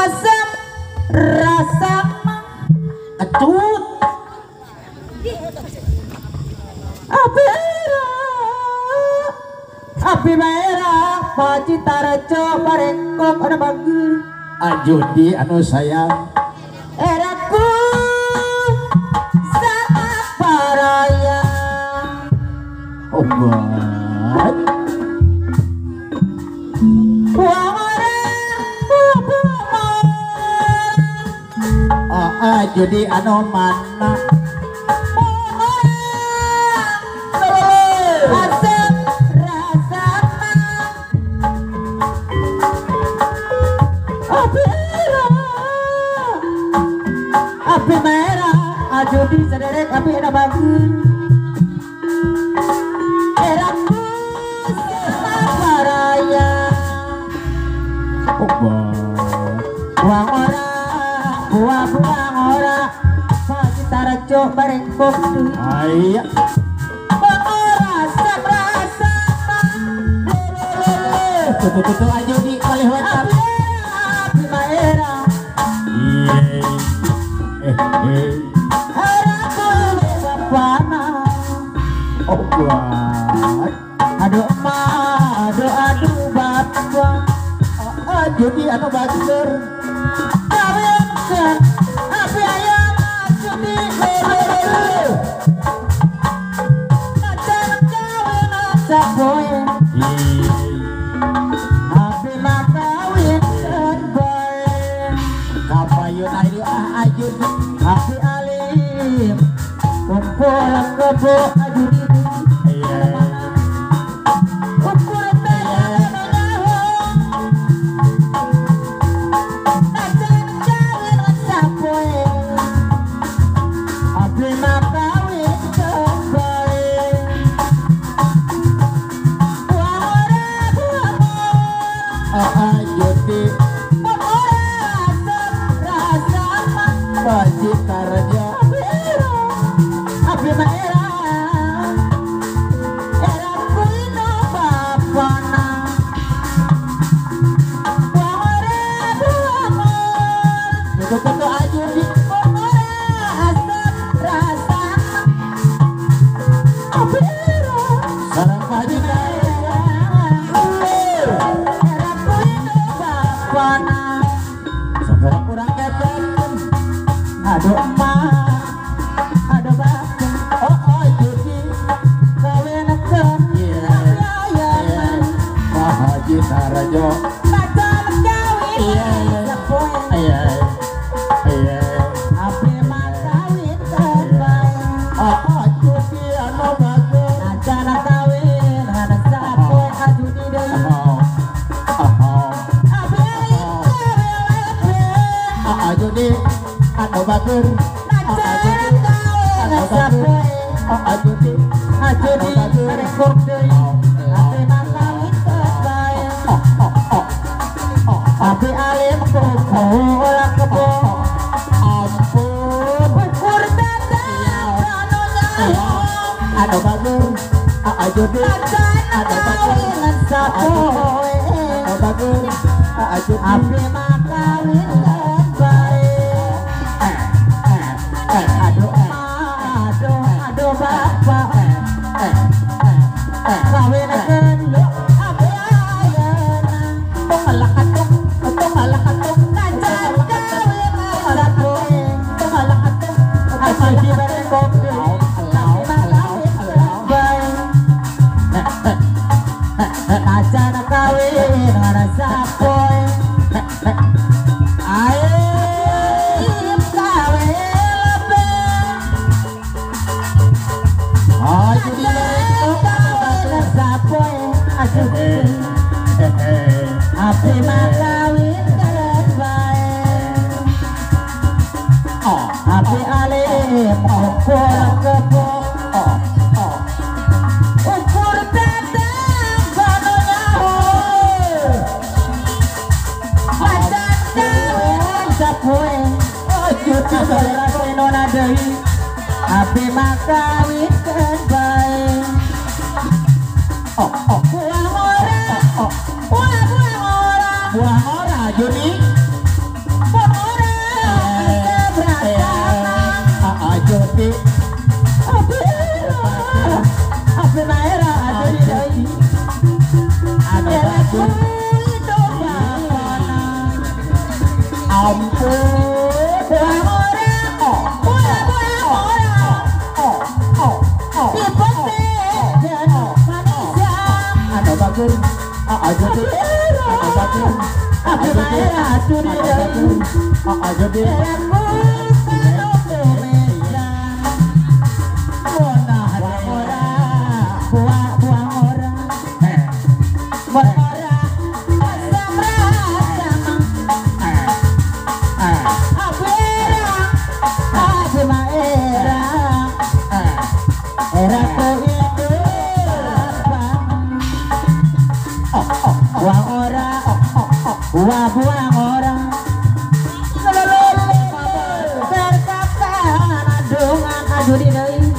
asam rasa kecut api merah Pacitarajo barengkok ada bagi Ajudi anu sayang eraku sama paraya obat Ajudi anu mana asam rasa api merah Ajudi sederek api ada bagi eraku sama paraya obat buang orang buang orang Pacitarajo barengkok aya rasa tutu Ajudi oleh WhatsApp api merah eraku bapana obat aduh emak aduh bapak Ajudi anu bager kawinkan api ayam Ajudi najan kawin aja boy api mah kawinkan boy kapayun ayu Ajudi api alim kumpul kebo Ajudi ukur tayang najan kawin aja boy api mah kawinkan boy Ajudi Pacitarajo api merah eraku ino bapana tutu Ajudi asam rasa api sareng Pacitarajo eraku ino bapana sabar kurang kepet aduh emak aduh bapak Ajudi kawinkan ayayan Pacitarajo najan kawin sepoe api mah kawinkan bae Ajudi anu bager najan kawin hana sapoe Ajudi deui api Ajudi anu bager najan kawin sapoe Ajudi Ajudi barengkok deui api mah kawinkan bae api alim kumpul kebo ampun ukur dadang anu nyayong anu bager Ajudi najan kawin sapoe anu bager Ajudi api mah kawinkan bae aduh bapak kawinkan api ayana tong malakatung najan kawin sapoe tong malakatung Ajudi barengkok deui api mah kawinkan bae najan kawin hana sapoe aim kawin Ajudi kawin sapoe Ajudi api mah kawinkan bae api alim kumpul kebo ukur dadang anu nyahur najan kawin sapoe Ajudi barengkok deui api mah kawinkan bae buang orang buang ora Juni Pati Api Maera Ajudi Doi anu Eraku bagus itu bapana ampun Buang orang Buang orang Tipe dan manusia anu bagus Ajudi anu bagus Api Maera Ajudi Doi Ajudi Eraku penuh Indonesia Buang orang Buang orang Buang orang Asam rasam Api Maera Era ko itu buang orang buang orang terkatakan adungan ajudi deui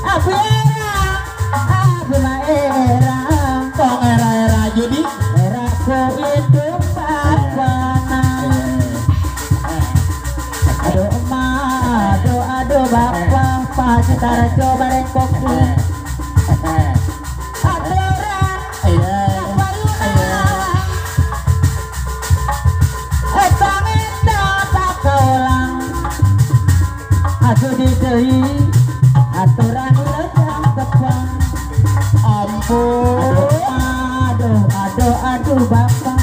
Api Maera tong era judi era ko itu papana aduh bapak pacitar coba rengkok aturan payunan etang eta tak kaulang ajudi deui aturan lejang tepang ampun aduh bapak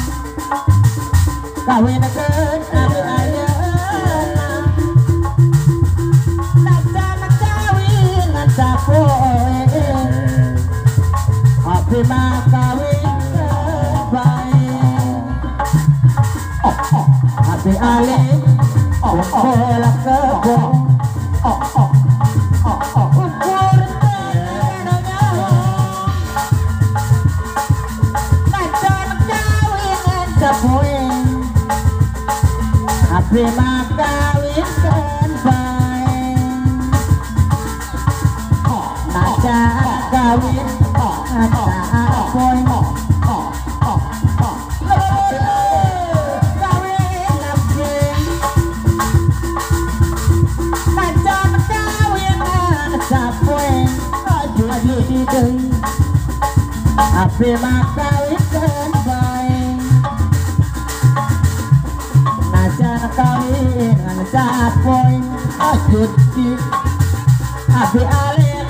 kawinkeun abi ayeuna najan kawin sapoe api mah kawin bae api alih bola kebon ukur api mah kawin bae najan kawin poin kawin abdi najan kawin sapoe ajudi deui api mah kawin bae najan kawin sapoe ajudi api alih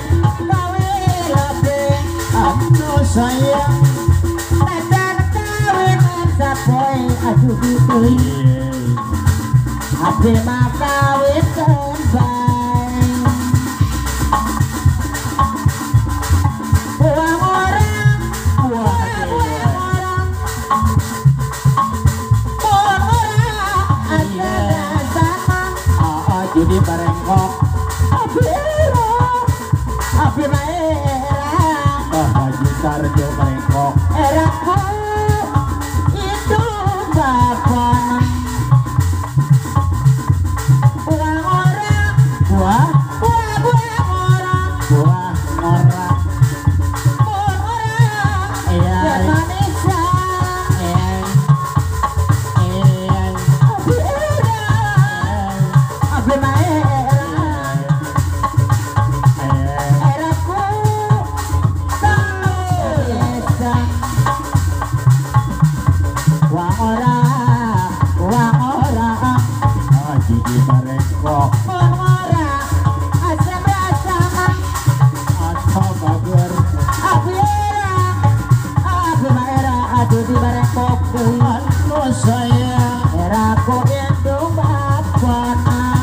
kawin lebih anu sayang najan kawin sapoe ajudi deui api mah kawin bae buang orang buang orang buang orang ada sama judi barengkok api Maera gitar jo barengkok eraku itu bapana buang orang buah orang buah ora buang orang Iya. dan manusia api Maera eraku Indonesia buang orang judi barengkok buang orang asam rasam anu bagus api Maera ajudi barengkok deui anu sayang era ko indung bapana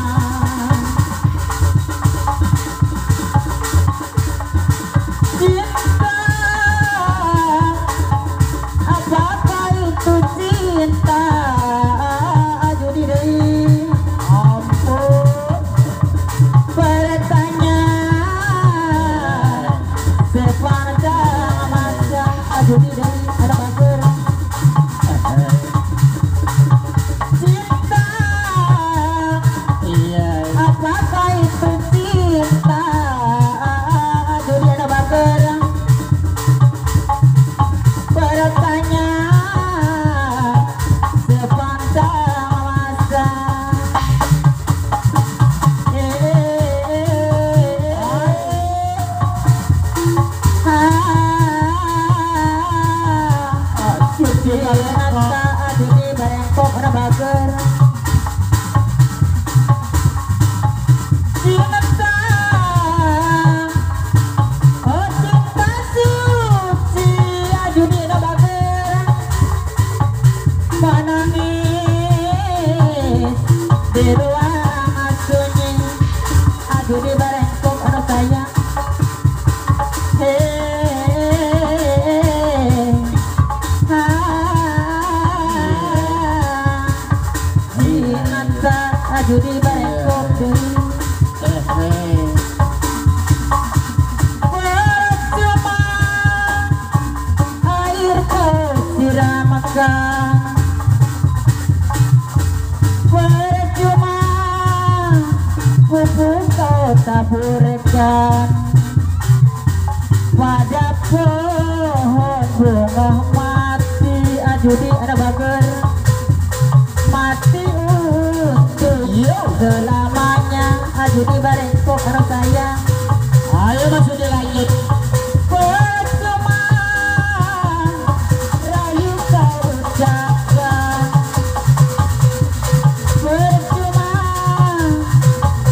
cinta apakah itu cinta ajudi deui ampun bertanya sepanjang masa ajudi deui ada bager cinta iya apakah itu cinta ajudi ada bager bertanya sepanjang masa aju di barengkok deui percuma air kau siramakan percuma pupuk kau taburkan pada pohon bunga mati aju di ada bager mati untuk selamanya aju di barengkok karo sayang Ayo masuk dilanjut. percuma rayu kau ucapkan percuma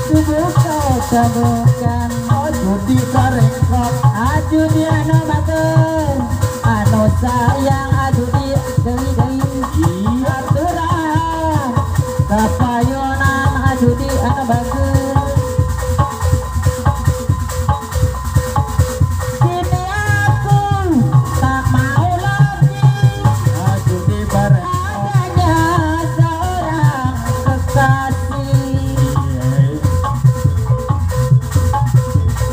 tubuh kau taburkan Aju di barengkok. aju di anu bager anu sayang aju di deui aturan kapayonan aju di anu bager kini aku tak mau lagi Aju di barengkok. adanya seorang kekasih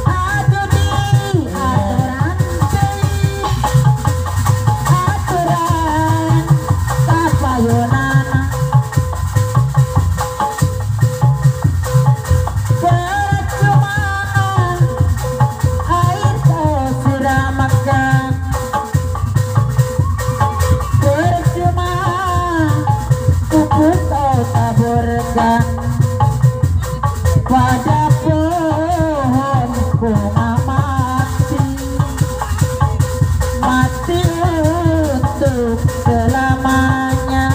aju di aturan kapayonan percuma air kau siramakan percuma pupuk kau taburkan pada pohon bunga mati mati untuk selamanya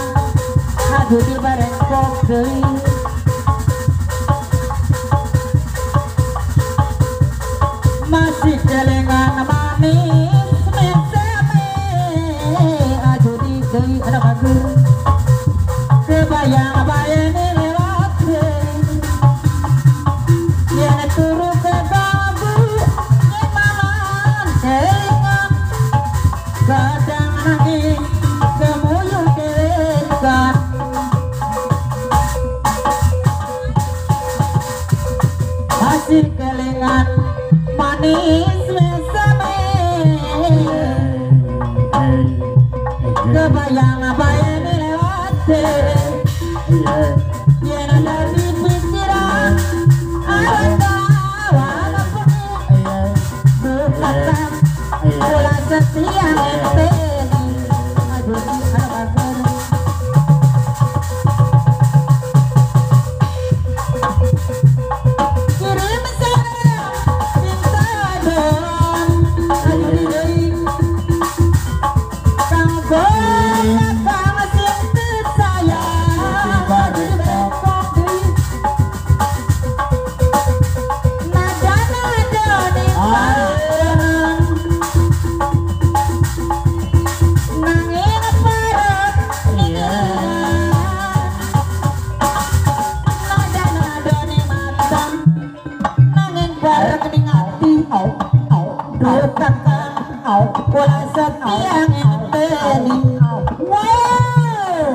aju di barengkok deui masih kelengan manis meseme aju di deui ada bagus kebayang bayani lewat yen turu ke gabu nyimaman kelingan kadang nangis kemuyung dewekan masih kelingan manis meseme kebayang bayani lewat yen ada di pikiran awan bukatan bola setia ngenteni aduh ada bager kirim salam cinta doang aduh di deui kang bola kang sintet sayang aduh di barengkok deui nada-nada ning bareng nanging parek nada-nada ning matang nanging parek ning ati dukatan bola setia ngenteni wow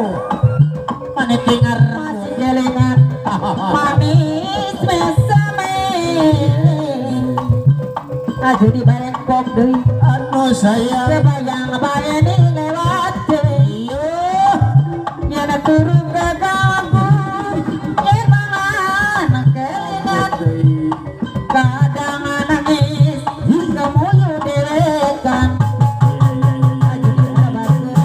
Mana dengar? masih kelingan manis mesame aju di barengkok deui Anu sayang. kebayang bayani lewat yen turu ke gabu yen mangan kelingan kadang nangis kemuyu dewekan aju di bager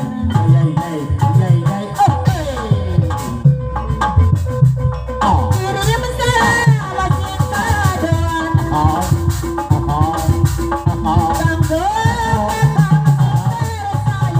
kirim salam cinta doang kang bola kang sintet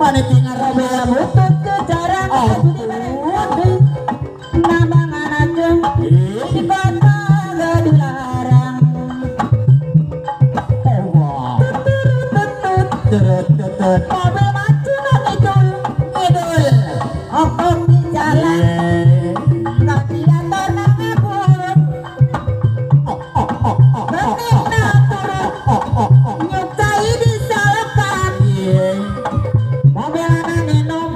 Panitia ngarep Bela butut ke jarang judi bareng nambang anak di kota gak dilarang Tutut mobil maju dan ngidul okok di jalan radiator nang ngabut bening na turun nyukai di salokan mobil anak minum